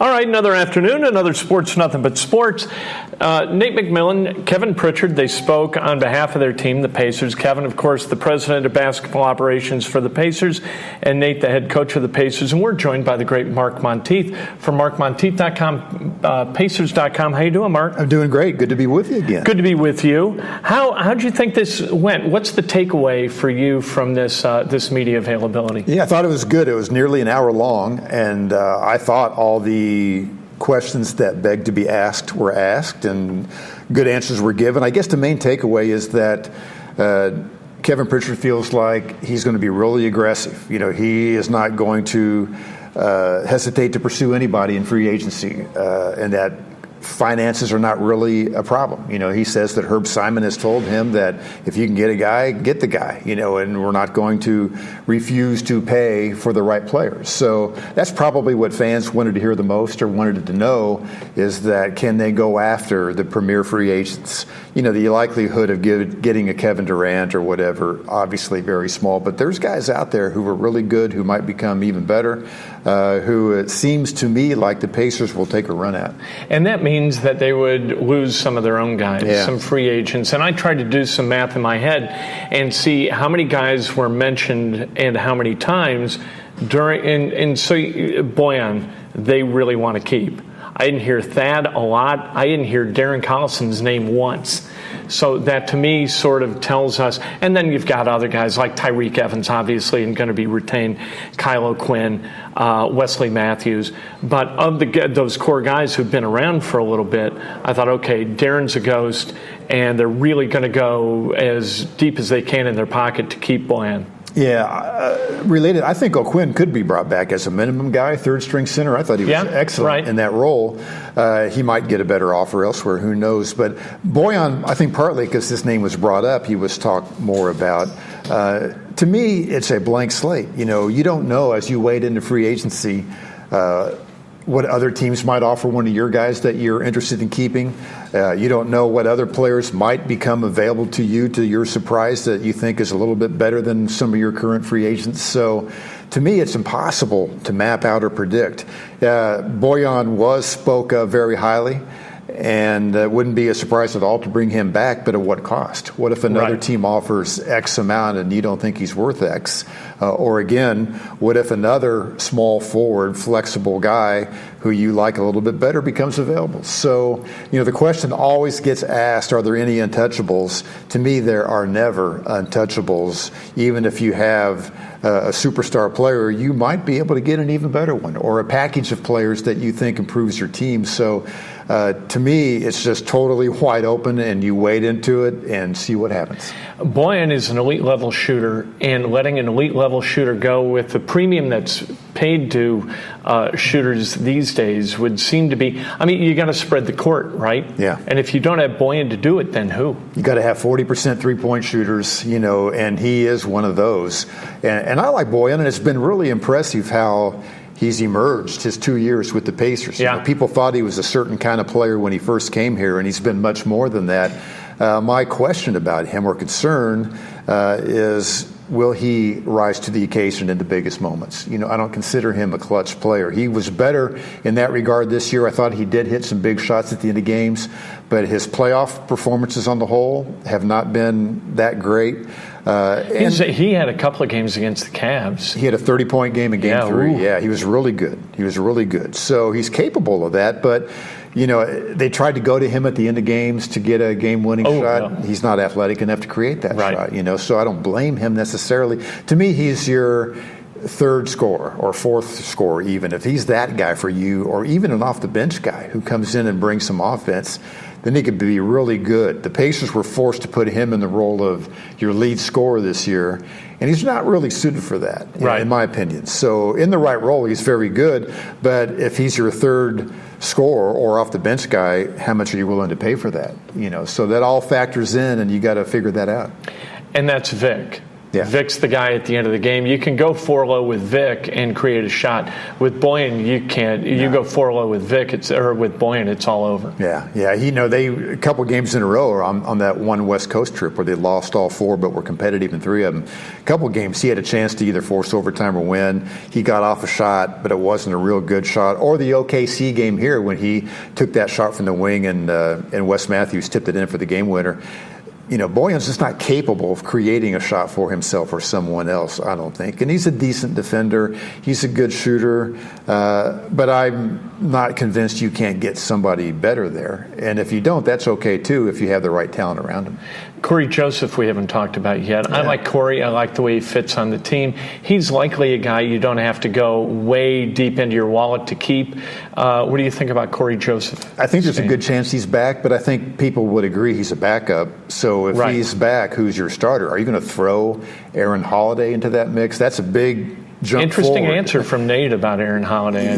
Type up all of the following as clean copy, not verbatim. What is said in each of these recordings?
All right, another afternoon, another Sports Nothing But Sports. Nate McMillan, Kevin Pritchard, they spoke on behalf of their team, the Pacers. Kevin, of course, the president of basketball operations for the Pacers, and Nate, the head coach of the Pacers. And we're joined by the great Mark Montieth from markmontieth.com, Pacers.com. How you doing, Mark? I'm doing great. Good to be with you again. Good to be with you. How did you think this went? What's the takeaway for you from this media availability? Yeah, I thought it was good. It was nearly an hour long, and I thought all the questions that begged to be asked were asked, and good answers were given. I guess the main takeaway is that Kevin Pritchard feels like he's going to be really aggressive. You know, he is not going to hesitate to pursue anybody in free agency, and that finances are not really a problem. You know, he says that Herb Simon has told him that if you can get a guy, get the guy, you know, and we're not going to refuse to pay for the right players. So that's probably what fans wanted to hear the most, or wanted to know, is that can they go after the premier free agents? You know, the likelihood of getting a Kevin Durant or whatever, obviously very small, but there's guys out there who are really good, who might become even better, who it seems to me like the Pacers will take a run at. And that means that they would lose some of their own guys, some free agents. And I tried to do some math in my head and see how many guys were mentioned and how many times during. And so Bojan, they really want to keep. I didn't hear Thad a lot. I didn't hear Darren Collison's name once. So that to me sort of tells us, and then you've got other guys like Tyreek Evans, obviously, and going to be retained, Kyle O'Quinn, Wesley Matthews. But of those core guys who've been around for a little bit, I thought, okay, Darren's a ghost, and they're really going to go as deep as they can in their pocket to keep Bojan. Yeah, related, I think O'Quinn could be brought back as a minimum guy, third-string center. I thought he was excellent in that role. He might get a better offer elsewhere, who knows. But Bojan, I think partly because his name was brought up, he was talked more about. To me, it's a blank slate. You know, you don't know as you wade into free agency what other teams might offer one of your guys that you're interested in keeping. You don't know what other players might become available to you, to your surprise, that you think is a little bit better than some of your current free agents. So to me, it's impossible to map out or predict. Bojan spoke of very highly, and it wouldn't be a surprise at all to bring him back, but at what cost? What if another team offers X amount and you don't think he's worth X? Or again, what if another small forward, flexible guy who you like a little bit better becomes available? So, you know, the question always gets asked, are there any untouchables? To me, there are never untouchables. Even if you have a superstar player, you might be able to get an even better one, or a package of players that you think improves your team. So to me, it's just totally wide open, and you wade into it and see what happens. Bojan is an elite level shooter, and letting an elite level shooter go with the premium that's paid to shooters these days would seem to be, I mean, you got to spread the court, right? Yeah. And if you don't have Bojan to do it, then who? You got to have 40% three-point shooters, you know, and he is one of those. And I like Bojan, and it's been really impressive how he's emerged his 2 years with the Pacers. Yeah. You know, people thought he was a certain kind of player when he first came here, and he's been much more than that. My question about him, or concern, is will he rise to the occasion in the biggest moments? You know, I don't consider him a clutch player. He was better in that regard this year. I thought he did hit some big shots at the end of games, but his playoff performances on the whole have not been that great. He had a couple of games against the Cavs. He had a 30-point game in Game 3. Ooh. Yeah, he was really good. He was really good. So he's capable of that, but you know, they tried to go to him at the end of games to get a game-winning shot. No. He's not athletic enough to create that shot, you know, so I don't blame him necessarily. To me, he's your third scorer or fourth scorer even. If he's that guy for you, or even an off-the-bench guy who comes in and brings some offense, then he could be really good. The Pacers were forced to put him in the role of your lead scorer this year, and he's not really suited for that, in my opinion. So in the right role, he's very good, but if he's your third scorer or off-the-bench guy, how much are you willing to pay for that? You know, so that all factors in, and you got to figure that out. And that's Vic. Yeah. Vic's the guy at the end of the game. You can go 4-low with Vic and create a shot. With Boyan, you can't. You go 4-low with Vic, or with Boyan, it's all over. Yeah. They a couple games in a row on that one West Coast trip where they lost all 4 but were competitive in 3 of them. A couple games he had a chance to either force overtime or win. He got off a shot, but it wasn't a real good shot. Or the OKC game here when he took that shot from the wing and Wes Matthews tipped it in for the game winner. Boyan's just not capable of creating a shot for himself or someone else, I don't think. And he's a decent defender. He's a good shooter. But I'm not convinced you can't get somebody better there. And if you don't, that's okay, too, if you have the right talent around him. Corey Joseph we haven't talked about yet. Yeah. I like Corey. I like the way he fits on the team. He's likely a guy you don't have to go way deep into your wallet to keep. What do you think about Corey Joseph? I think there's a good chance he's back, but I think people would agree he's a backup. So if he's back, who's your starter? Are you going to throw Aaron Holiday into that mix? That's a big jump Interesting forward. Answer from Nate about Aaron Holiday.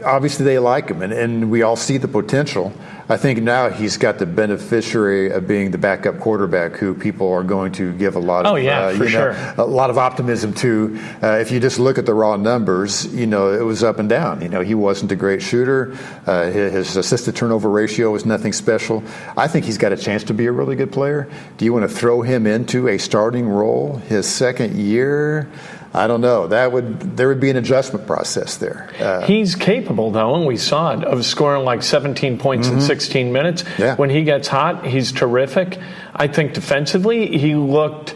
Obviously they like him, and we all see the potential. I think now he's got the beneficiary of being the backup quarterback who people are going to give a lot of a lot of optimism to. If you just look at the raw numbers, it was up and down. He wasn't a great shooter. His assist to turnover ratio was nothing special. I think he's got a chance to be a really good player. Do you want to throw him into a starting role his second year? I don't know. There would be an adjustment process there. He's capable, though, and we saw it, of scoring like 17 points in 16 minutes. Yeah. When he gets hot, he's terrific. I think defensively, he looked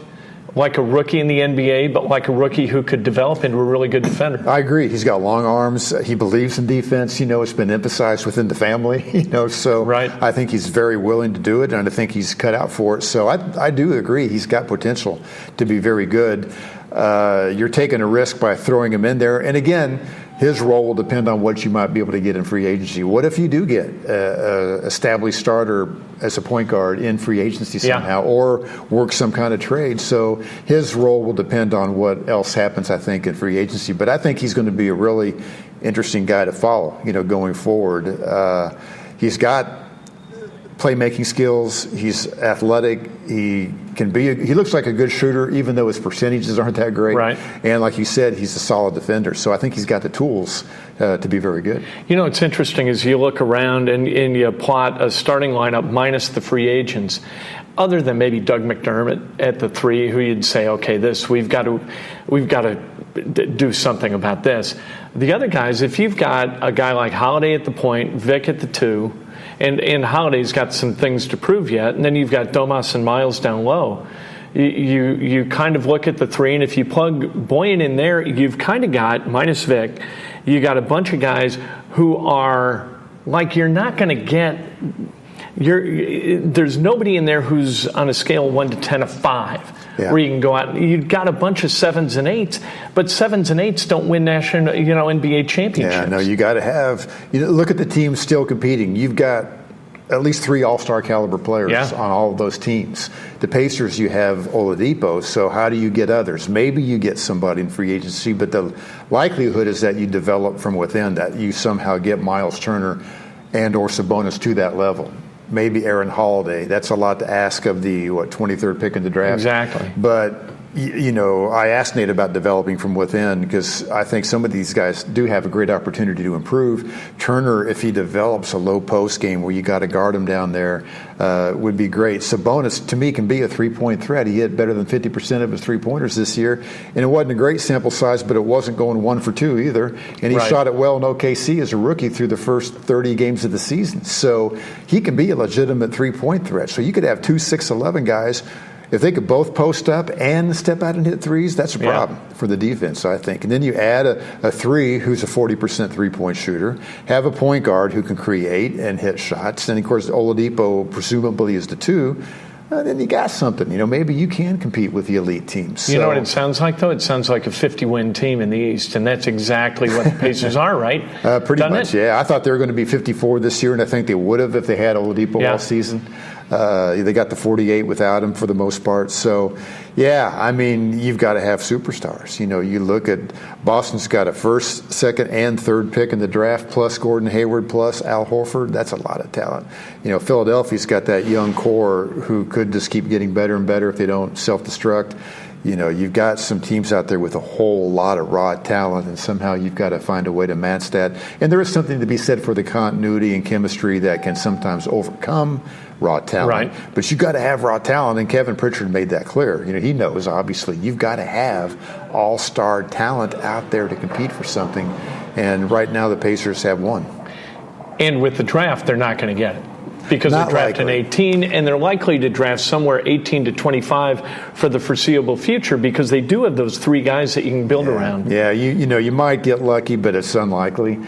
like a rookie in the NBA, but like a rookie who could develop into a really good defender. I agree. He's got long arms. He believes in defense. It's been emphasized within the family. So I think he's very willing to do it, and I think he's cut out for it. So I do agree. He's got potential to be very good. You're taking a risk by throwing him in there. And again, his role will depend on what you might be able to get in free agency. What if you do get an established starter as a point guard in free agency somehow, or work some kind of trade? So his role will depend on what else happens, I think, in free agency. But I think he's going to be a really interesting guy to follow, going forward. He's got playmaking skills. He's athletic. He looks like a good shooter, even though his percentages aren't that great. Right. And like you said, he's a solid defender. So I think he's got the tools to be very good. It's interesting as you look around and you plot a starting lineup minus the free agents, other than maybe Doug McDermott at the 3, who you'd say, okay, we've got to do something about this. The other guys, if you've got a guy like Holiday at the point, Vic at the 2, and Holiday's got some things to prove yet, and then you've got Domas and Miles down low. You kind of look at the 3, and if you plug Boyan in there, you've kind of got, minus Vic, you got a bunch of guys who are like you're not going to get. There's nobody in there who's on a scale of 1 to 10 of 5. Yeah. Where you can go out. You've got a bunch of 7s and 8s, but 7s and 8s don't win national, NBA championships. Yeah, no, you got to have. Look at the teams still competing. You've got at least 3 all-star caliber players on all of those teams. The Pacers, you have Oladipo. So how do you get others? Maybe you get somebody in free agency, but the likelihood is that you develop from within. That you somehow get Miles Turner and or Sabonis to that level. Maybe Aaron Holiday. That's a lot to ask of the 23rd pick in the draft. Exactly. But I asked Nate about developing from within because I think some of these guys do have a great opportunity to improve. Turner, if he develops a low post game where you got to guard him down there, would be great. Sabonis, to me, can be a 3-point threat. He hit better than 50% of his 3-pointers this year, and it wasn't a great sample size, but it wasn't going 1 for 2 either. And he shot it well in OKC as a rookie through the first 30 games of the season. So he can be a legitimate 3-point threat. So you could have 2 6'11" guys. If they could both post up and step out and hit threes, that's a problem for the defense, I think. And then you add a 3 who's a 40% 3-point shooter, have a point guard who can create and hit shots, and, of course, Oladipo presumably is the 2. Then you got something. Maybe you can compete with the elite teams. So. You know what it sounds like, though? It sounds like a 50-win team in the East, and that's exactly what the Pacers are, right? Pretty much, yeah. I thought they were going to be 54 this year, and I think they would have if they had Oladipo all season. They got the 48 without him for the most part. So, yeah, I mean, you've got to have superstars. You look at Boston's got a first, second, and third pick in the draft, plus Gordon Hayward, plus Al Horford. That's a lot of talent. Philadelphia's got that young core who could just keep getting better and better if they don't self-destruct. You've got some teams out there with a whole lot of raw talent, and somehow you've got to find a way to match that. And there is something to be said for the continuity and chemistry that can sometimes overcome raw talent. Right. But you've got to have raw talent, and Kevin Pritchard made that clear. He knows, obviously, you've got to have all-star talent out there to compete for something. And right now the Pacers have one. And with the draft, they're not going to get it. Because they're drafting 18, and they're likely to draft somewhere 18 to 25 for the foreseeable future, because they do have those three guys that you can build around. Yeah, you might get lucky, but it's unlikely.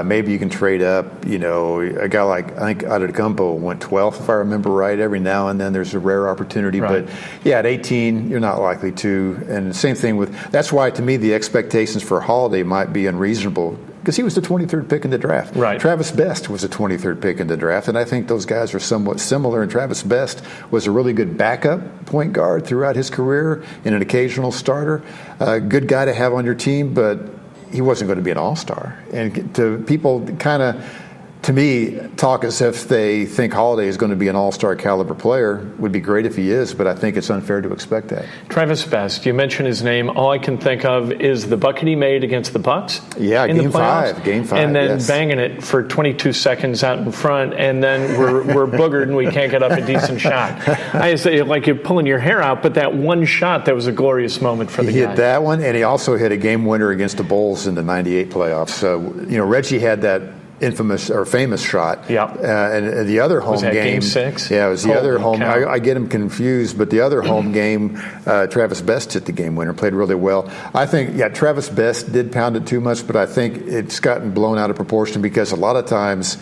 Maybe you can trade up. A guy like, I think Adetokounmpo went 12th, if I remember right. Every now and then there's a rare opportunity. Right. But, yeah, at 18, you're not likely to. And the same thing that's why, to me, the expectations for Holiday might be unreasonable, because he was the 23rd pick in the draft. Right. Travis Best was the 23rd pick in the draft, and I think those guys are somewhat similar. And Travis Best was a really good backup point guard throughout his career and an occasional starter. A good guy to have on your team, but he wasn't going to be an all-star. And to people kind of, to me, talk as if they think Holiday is going to be an all-star caliber player. Would be great if he is, but I think it's unfair to expect that. Travis Best, you mentioned his name. All I can think of is the bucket he made against the Bucks. Yeah, in game the playoffs, Game 5, and then yes. banging it for 22 seconds out in front, and then we're boogered and we can't get up a decent shot. I say, like you're pulling your hair out, but that one shot, that was a glorious moment for the guy. He hit that one, and he also hit a game winner against the Bulls in the '98 playoffs. So, Reggie had that infamous or famous shot. Yeah. And the other home game. Game 6? Yeah, it was the other home. I get him confused, but the other home game, Travis Best hit the game winner, played really well. I think, Travis Best did pound it too much, but I think it's gotten blown out of proportion, because a lot of times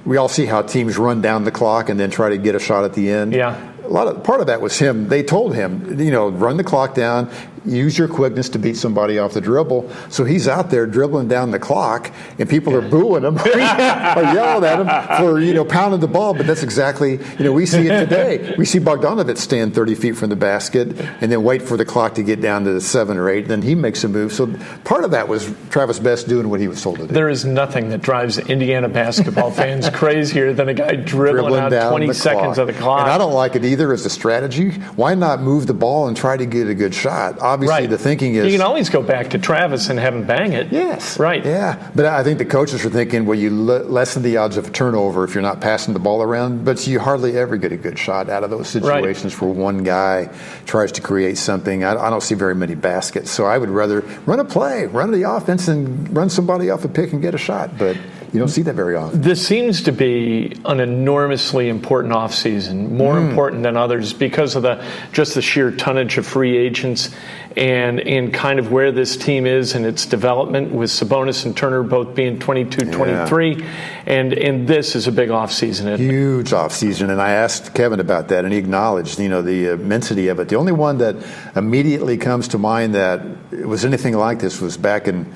we all see how teams run down the clock and then try to get a shot at the end. Yeah. Part of that was him. They told him, run the clock down, use your quickness to beat somebody off the dribble. So he's out there dribbling down the clock, and people are booing him or yelling at him for, pounding the ball. But that's exactly, we see it today. We see Bogdanovic stand 30 feet from the basket and then wait for the clock to get down to 7 or 8. Then he makes a move. So part of that was Travis Best doing what he was told to do. There is nothing that drives Indiana basketball fans crazier than a guy dribbling out 20 seconds of the clock. And I don't like it either as a strategy. Why not move the ball and try to get a good shot? Obviously, the thinking is... You can always go back to Travis and have him bang it. Yes. Right. Yeah. But I think the coaches are thinking, well, you lessen the odds of a turnover if you're not passing the ball around, but you hardly ever get a good shot out of those situations where one guy tries to create something. I don't see very many baskets. So I would rather run a play, run the offense, and run somebody off a pick and get a shot. But you don't see that very often. This seems to be an enormously important offseason, more important than others, because of just the sheer tonnage of free agents and kind of where this team is in its development, with Sabonis and Turner both being 22, 23. And this is a big offseason. Huge offseason. And I asked Kevin about that, and he acknowledged, the immensity of it. The only one that immediately comes to mind that it was anything like this was back in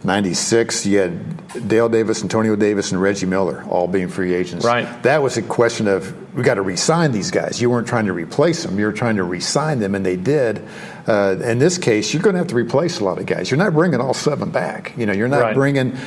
96, you had Dale Davis, Antonio Davis, and Reggie Miller all being free agents. Right. That was a question of, we got to re-sign these guys. You weren't trying to replace them. You were trying to re-sign them, and they did. In this case, you're going to have to replace a lot of guys. You're not bringing all 7 back. You're not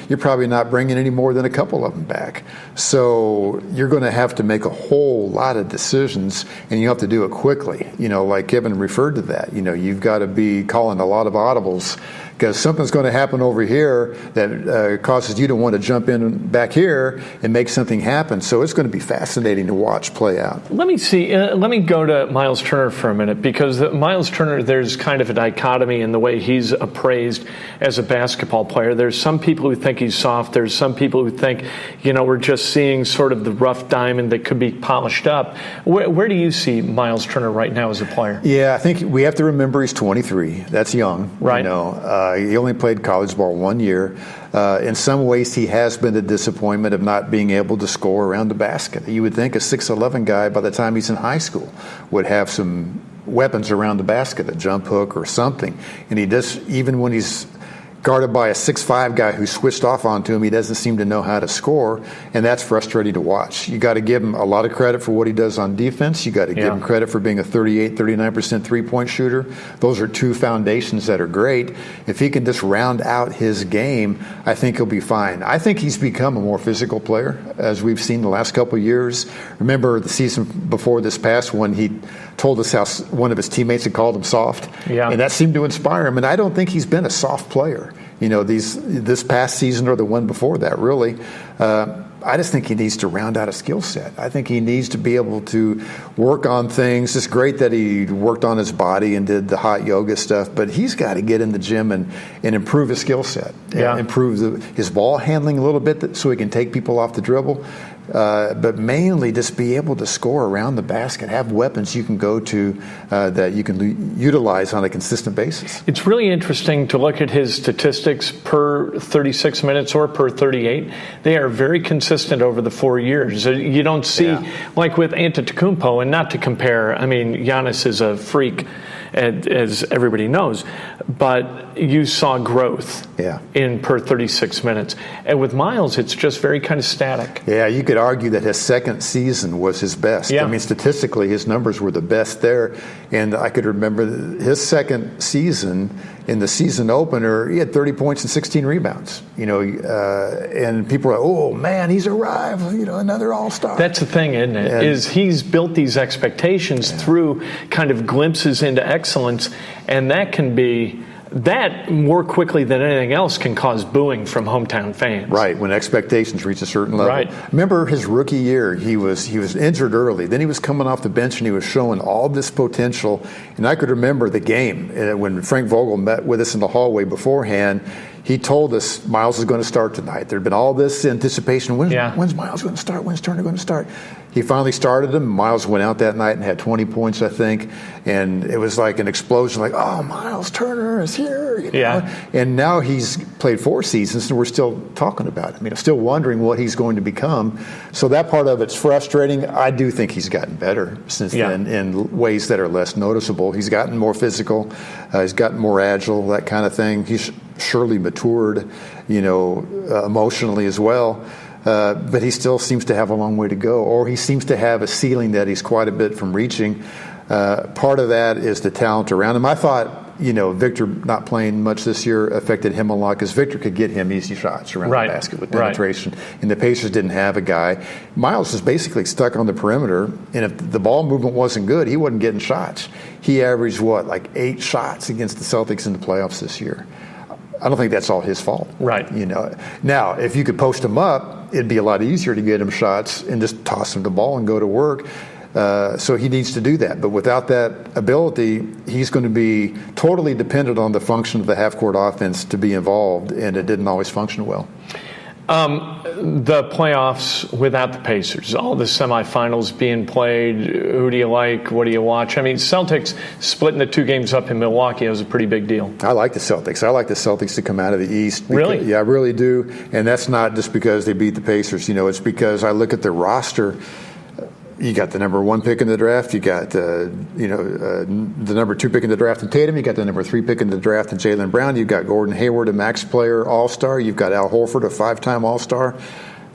you're probably not bringing any more than a couple of them back. So you're going to have to make a whole lot of decisions, and you have to do it quickly. Like Kevin referred to that. You've got to be calling a lot of audibles, because something's going to happen over here that causes you to want to jump in back here and make something happen. So it's going to be fascinating to watch play out. Let me go to Miles Turner for a minute, because Miles Turner, there's kind of a dichotomy in the way he's appraised as a basketball player. There's some people who think he's soft. There's some people who think, we're just seeing sort of the rough diamond that could be polished up. Where do you see Miles Turner right now as a player? Yeah, I think we have to remember he's 23. That's young. Right. He only played college ball 1 year. In some ways, he has been a disappointment of not being able to score around the basket. You would think a 6'11" guy, by the time he's in high school, would have some weapons around the basket, a jump hook or something. And he does, even when he's guarded by a 6'5" guy who switched off onto him. He doesn't seem to know how to score, and that's frustrating to watch. You got to give him a lot of credit for what he does on defense. You got to give him credit for being a 39% three-point shooter. Those are two foundations that are great. If he can just round out his game, I think he'll be fine. I think he's become a more physical player, as we've seen the last couple of years. Remember the season before this past one, he told us how one of his teammates had called him soft, and that seemed to inspire him. And I don't think he's been a soft player, this past season or the one before that, really. I just think he needs to round out a skill set. I think he needs to be able to work on things. It's great that he worked on his body and did the hot yoga stuff, but he's got to get in the gym and improve his skill set, improve his ball handling a little bit so he can take people off the dribble. But mainly just be able to score around the basket, have weapons you can go to that you can utilize on a consistent basis. It's really interesting to look at his statistics per 36 minutes or per 38. They are very consistent over the 4 years. You don't see, like with Antetokounmpo, and not to compare, I mean, Giannis is a freak, as everybody knows, but you saw growth in per 36 minutes. And with Miles, it's just very kind of static. Yeah, you could argue that his second season was his best. I mean, statistically, his numbers were the best there. And I could remember his second season, in the season opener, he had 30 points and 16 rebounds. And people are like, oh, man, he's arrived, another all-star. That's the thing, isn't it? Is he's built these expectations through kind of glimpses into excellence, and that more quickly than anything else can cause booing from hometown fans. Right, when expectations reach a certain level. Right. Remember his rookie year, he was injured early. Then he was coming off the bench and he was showing all this potential. And I could remember the game when Frank Vogel met with us in the hallway beforehand. He told us Miles is going to start tonight. There had been all this anticipation. When's Miles going to start? When's Turner going to start? He finally started him. Miles went out that night and had 20 points, I think. And it was like an explosion, like, oh, Miles Turner is here. And now he's played 4 seasons, and we're still talking about him. Still wondering what he's going to become. So that part of it's frustrating. I do think he's gotten better since then in ways that are less noticeable. He's gotten more physical. He's gotten more agile, that kind of thing. He's surely matured, emotionally as well. But he still seems to have a long way to go, or he seems to have a ceiling that he's quite a bit from reaching. Part of that is the talent around him. I thought, Victor not playing much this year affected him a lot because Victor could get him easy shots around the basket with penetration, and the Pacers didn't have a guy. Miles was basically stuck on the perimeter, and if the ball movement wasn't good, he wasn't getting shots. He averaged, 8 shots against the Celtics in the playoffs this year. I don't think that's all his fault. Right. Now, if you could post him up, it'd be a lot easier to get him shots and just toss him the ball and go to work. So he needs to do that. But without that ability, he's going to be totally dependent on the function of the half-court offense to be involved, and it didn't always function well. The playoffs without the Pacers, all the semifinals being played, who do you like? What do you watch? I mean, Celtics splitting the 2 games up in Milwaukee was a pretty big deal. I like the Celtics. I like the Celtics to come out of the East. Really? Yeah, I really do. And that's not just because they beat the Pacers. It's because I look at the roster. You got the number 1 pick in the draft. You got the number 2 pick in the draft in Tatum. You got the number 3 pick in the draft in Jaylen Brown. You've got Gordon Hayward, a max player, all-star. You've got Al Horford, a 5-time all-star.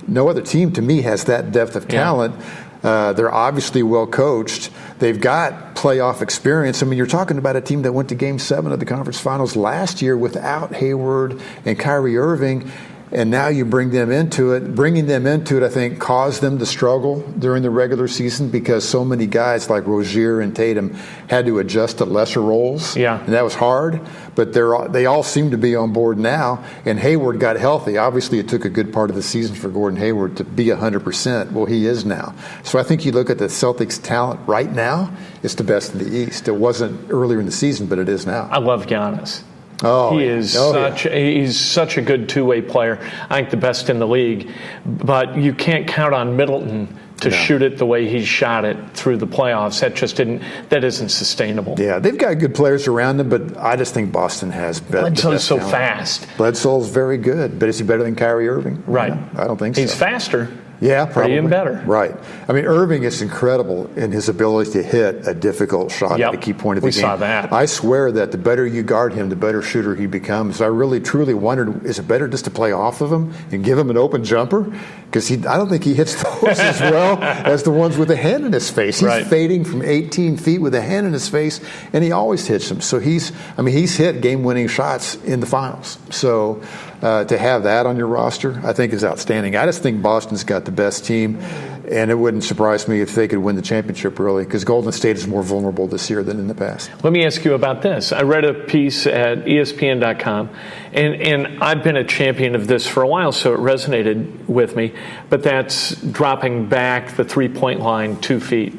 No other team, to me, has that depth of talent. They're obviously well coached. They've got playoff experience. I mean, you're talking about a team that went to Game 7 of the conference finals last year without Hayward and Kyrie Irving. And now you bring them into it. Bringing them into it, I think, caused them to struggle during the regular season because so many guys like Rozier and Tatum had to adjust to lesser roles. And that was hard. But they all seem to be on board now. And Hayward got healthy. Obviously, it took a good part of the season for Gordon Hayward to be 100%. Well, he is now. So I think you look at the Celtics' talent right now, it's the best in the East. It wasn't earlier in the season, but it is now. I love Giannis. He's such a good two-way player. I think the best in the league. But you can't count on Middleton to shoot it the way he shot it through the playoffs. That isn't sustainable. Yeah, they've got good players around them, but I just think Boston has better. Bledsoe's so fast. Bledsoe's very good, but is he better than Kyrie Irving? Right. I don't think so. He's faster. Yeah, probably. Or even better. Right. I mean, Irving is incredible in his ability to hit a difficult shot at a key point of the game. We saw that. I swear that the better you guard him, the better shooter he becomes. I really, truly wondered, is it better just to play off of him and give him an open jumper? Because I don't think he hits those as well as the ones with a hand in his face. He's fading from 18 feet with a hand in his face, and he always hits them. So he's hit game-winning shots in the finals. So to have that on your roster, I think is outstanding. I just think Boston's got the best team, and it wouldn't surprise me if they could win the championship, really, because Golden State is more vulnerable this year than in the past. Let me ask you about this. I read a piece at ESPN.com, and I've been a champion of this for a while, so it resonated with me, but that's dropping back the three-point line 2 feet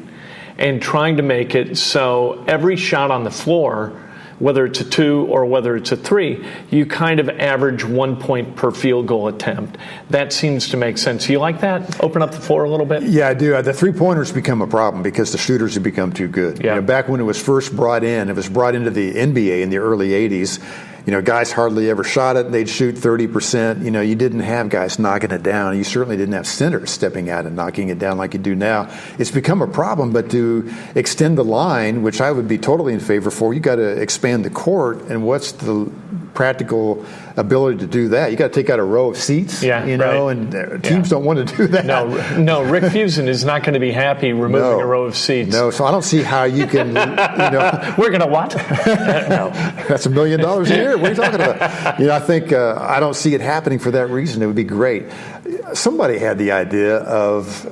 and trying to make it so every shot on the floor, whether it's a 2 or whether it's a 3, you kind of average 1 point per field goal attempt. That seems to make sense. You like that? Open up the floor a little bit? Yeah, I do. The three-pointers become a problem because the shooters have become too good. Yeah. Back when it was first brought in, it was brought into the NBA in the early 80s. Guys hardly ever shot it. They'd shoot 30%. You didn't have guys knocking it down. You certainly didn't have centers stepping out and knocking it down like you do now. It's become a problem, but to extend the line, which I would be totally in favor for, you got to expand the court, and what's the practical ability to do that? You got to take out a row of seats, and teams don't want to do that. No, Rick Fuson is not going to be happy removing a row of seats. No, so I don't see how you can, We're going to what? No. That's $1 million a year. What are you talking about? I think I don't see it happening for that reason. It would be great. Somebody had the idea of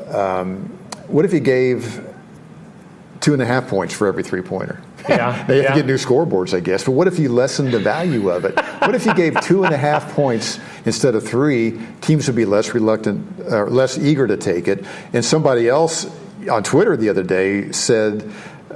what if you gave 2.5 points for every three-pointer? Yeah, they have to get new scoreboards, I guess. But what if you lessened the value of it? What if you gave 2.5 points instead of 3? Teams would be less reluctant, less eager to take it. And somebody else on Twitter the other day said,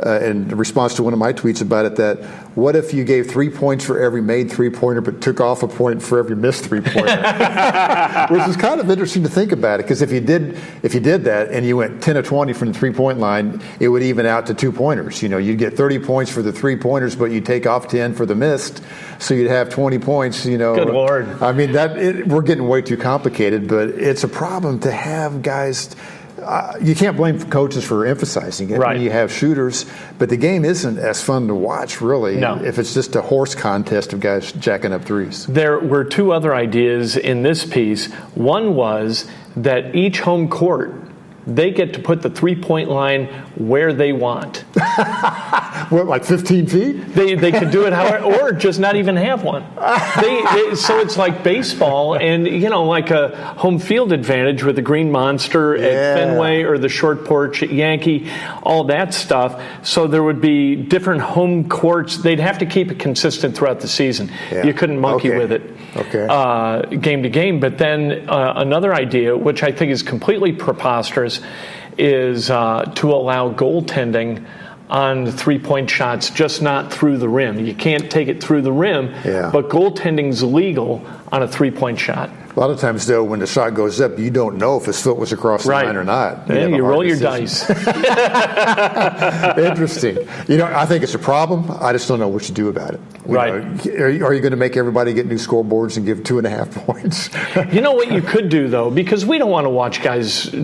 in response to one of my tweets about it, that what if you gave 3 points for every made three-pointer but took off a point for every missed three-pointer? Which is kind of interesting to think about it, because if you did that and you went 10 of 20 from the three-point line, it would even out to 2-pointers. You'd get 30 points for the three-pointers, but you'd take off 10 for the missed, so you'd have 20 points. Good Lord. I mean, we're getting way too complicated, but it's a problem to have guys. You can't blame coaches for emphasizing it. Right. You have shooters, but the game isn't as fun to watch, really, if it's just a horse contest of guys jacking up threes. There were 2 other ideas in this piece. One was that each home court, they get to put the three-point line where they want. What, like 15 feet? They could do it however, or just not even have one. So it's like baseball, and like a home field advantage with the Green Monster at Fenway or the short porch at Yankee, all that stuff. So there would be different home courts. They'd have to keep it consistent throughout the season. You couldn't monkey with it game to game. But then another idea, which I think is completely preposterous, is to allow goaltending on three-point shots, just not through the rim. You can't take it through the rim, but goaltending's legal on a three-point shot. A lot of times, though, when the shot goes up, you don't know if his foot was across the line or not. You roll your dice. Interesting. I think it's a problem. I just don't know what you do about it. Are you going to make everybody get new scoreboards and give 2.5 points? You know what you could do, though, because we don't want to watch guys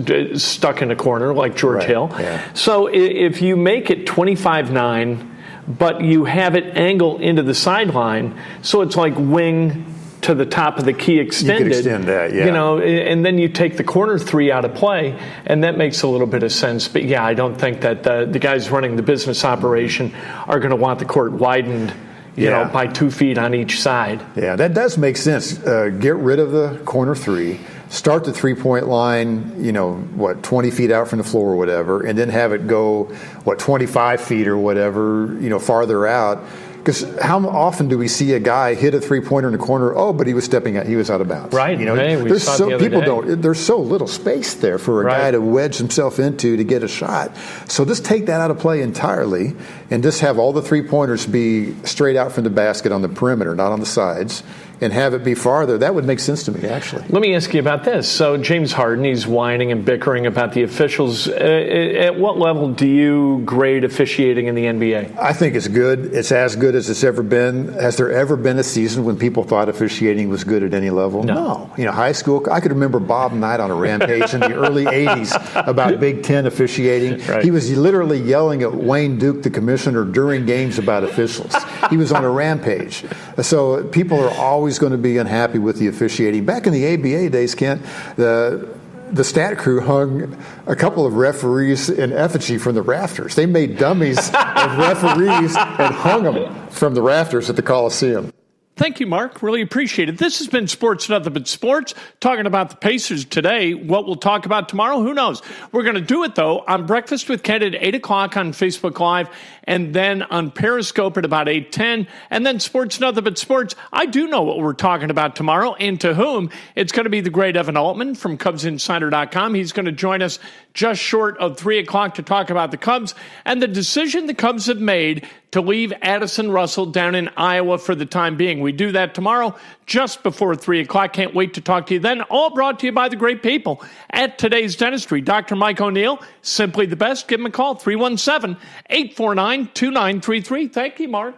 stuck in a corner like George Hill. Yeah. So if you make it 25-9, but you have it angle into the sideline, so it's like wing to the top of the key extended. You could extend that, and then you take the corner 3 out of play, and that makes a little bit of sense. But I don't think that the guys running the business operation are going to want the court widened, by 2 feet on each side. Yeah, that does make sense. Get rid of the corner 3. Start the three-point line, 20 feet out from the floor or whatever, and then have it go, 25 feet or whatever, farther out. Because how often do we see a guy hit a three-pointer in the corner? Oh, but he was stepping out. He was out of bounds. Right. There's so little space there for a guy to wedge himself into to get a shot. So just take that out of play entirely, and just have all the three-pointers be straight out from the basket on the perimeter, not on the sides. and have it be farther, that would make sense to me, actually. Let me ask you about this. So James Harden, he's whining and bickering about the officials. At what level do you grade officiating in the NBA? I think it's good. It's as good as it's ever been. Has there ever been a season when people thought officiating was good at any level? No. High school, I could remember Bob Knight on a rampage in the early 80s about Big Ten officiating. Right. He was literally yelling at Wayne Duke, the commissioner, during games about officials. He was on a rampage. So people are always going to be unhappy with the officiating. Back in the ABA days, Kent, the stat crew hung a couple of referees in effigy from the rafters. They made dummies of referees and hung them from the rafters at the Coliseum. Thank you, Mark. Really appreciate it. This has been Sports Nothing But Sports, talking about the Pacers today. What we'll talk about tomorrow, who knows? We're going to do it, though, on Breakfast with Kent at 8 o'clock on Facebook Live, and then on Periscope at about 8:10, and then Sports Nothing But Sports. I do know what we're talking about tomorrow, and to whom. It's going to be the great Evan Altman from CubsInsider.com. He's going to join us just short of 3 o'clock to talk about the Cubs and the decision the Cubs have made to leave Addison Russell down in Iowa for the time being. We do that tomorrow just before 3 o'clock. Can't wait to talk to you then. All brought to you by the great people at Today's Dentistry. Dr. Mike O'Neill, simply the best. Give him a call, 317-849-2933. Thank you, Mark.